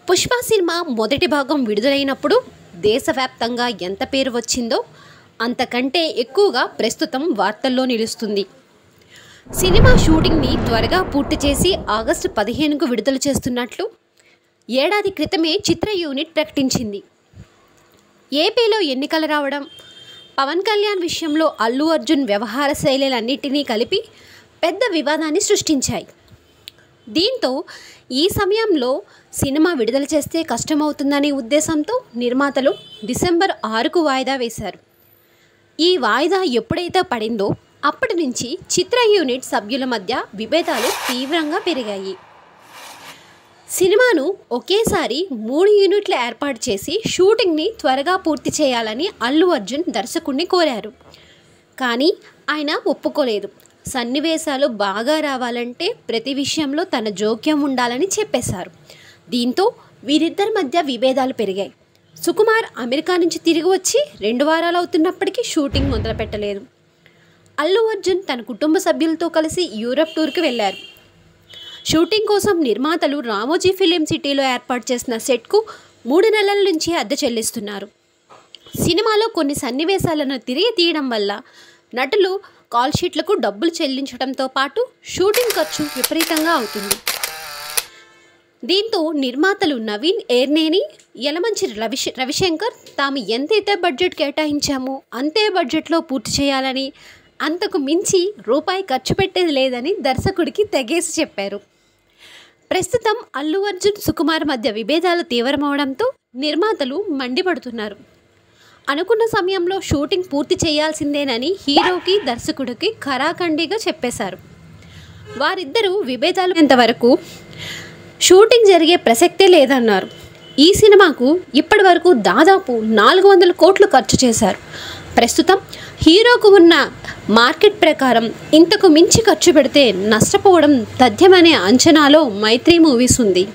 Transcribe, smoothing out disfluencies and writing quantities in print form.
Pushpa cinema మొదటి భాగం విడుదలైనప్పుడు దేశవ్యాప్తంగా ఎంత పేరు వచ్చిందో అంతకంటే ఎక్కువగా ప్రస్తుతం వార్తల్లో నిలుస్తుంది. సినిమా షూటింగ్ని త్వరగా పూర్తి చేసి ఆగస్టు 15కు విడుదల చేస్తున్నట్లు ఏడాది క్రితమే చిత్ర యూనిట్ ప్రకటించింది. ఏపీలో ఎన్నికలు రావడం, పవన్ కళ్యాణ్ విషయంలో అల్లు అర్జున్ వ్యవహార శైలులన్నింటినీ కలిపి పెద్ద వివాదాన్ని సృష్టించాయి. దీంతో ఈ సమయంలో సినిమా విడుదల చేస్తే కష్టమవుతుందనే ఉద్దేశంతో నిర్మాతలు డిసెంబర్ 6కు వాయిదా వేశారు. ఈ వాయిదా ఎప్పుడైతే పడిందో అప్పటి నుంచి చిత్ర యూనిట్ సభ్యుల మధ్య విభేదాలు తీవ్రంగా పెరిగాయి. సినిమాను ఒకేసారి 3 యూనిట్లు ఏర్పాటు చేసి షూటింగ్ని త్వరగా పూర్తి చేయాలని అల్లు అర్జున్ దర్శకుడిని కోరారు. కానీ ఆయన ఒప్పుకోలేదు. సన్నివేశాలు బాగా రావాలంటే ప్రతి విషయంలో తన జోక్యం ఉండాలని చెప్పేశారు. దీంతో వీరిద్దరి మధ్య విభేదాలు పెరిగాయి. సుకుమార్ అమెరికా నుంచి తిరిగి వచ్చి 2 వారాలు అవుతున్నప్పటికీ షూటింగ్ మొదలుపెట్టలేదు. అల్లు అర్జున్ తన కుటుంబ సభ్యులతో కలిసి యూరప్ టూర్కి వెళ్లారు. షూటింగ్ కోసం నిర్మాతలు రామోజీ ఫిలిం సిటీలో ఏర్పాటు చేసిన సెట్కు 3 నెలల నుంచి అద్దె చెల్లిస్తున్నారు. సినిమాలో కొన్ని సన్నివేశాలను తిరిగి తీయడం వల్ల నటులు కాల్ షీట్లకు డబ్బులు చెల్లించడంతో పాటు షూటింగ్ ఖర్చు విపరీతంగా అవుతుంది. దీంతో నిర్మాతలు నవీన్ ఏర్నేని, యలమంచి రవిశంకర్ తాము ఎంతైతే బడ్జెట్ కేటాయించామో అంతే బడ్జెట్లో పూర్తి చేయాలని, అంతకు మించి రూపాయి ఖర్చు పెట్టేది లేదని దర్శకుడికి తెగేసి చెప్పారు. ప్రస్తుతం అల్లు అర్జున్, సుకుమార్ మధ్య విభేదాలు తీవ్రమవడంతో నిర్మాతలు మండిపడుతున్నారు. అనుకున్న సమయంలో షూటింగ్ పూర్తి చేయాల్సిందేనని హీరోకి, దర్శకుడికి ఖరాఖండిగా చెప్పేశారు. వారిద్దరూ విభేదాలు ఎంతవరకు షూటింగ్ జరిగే ప్రసక్తే లేదన్నారు. ఈ సినిమాకు ఇప్పటి వరకు దాదాపు 400 కోట్లు ఖర్చు చేశారు. ప్రస్తుతం హీరోకు ఉన్న మార్కెట్ ప్రకారం ఇంతకు మించి ఖర్చు పెడితే నష్టపోవడం తథ్యమనే అంచనాలో మైత్రి మూవీస్ ఉంది.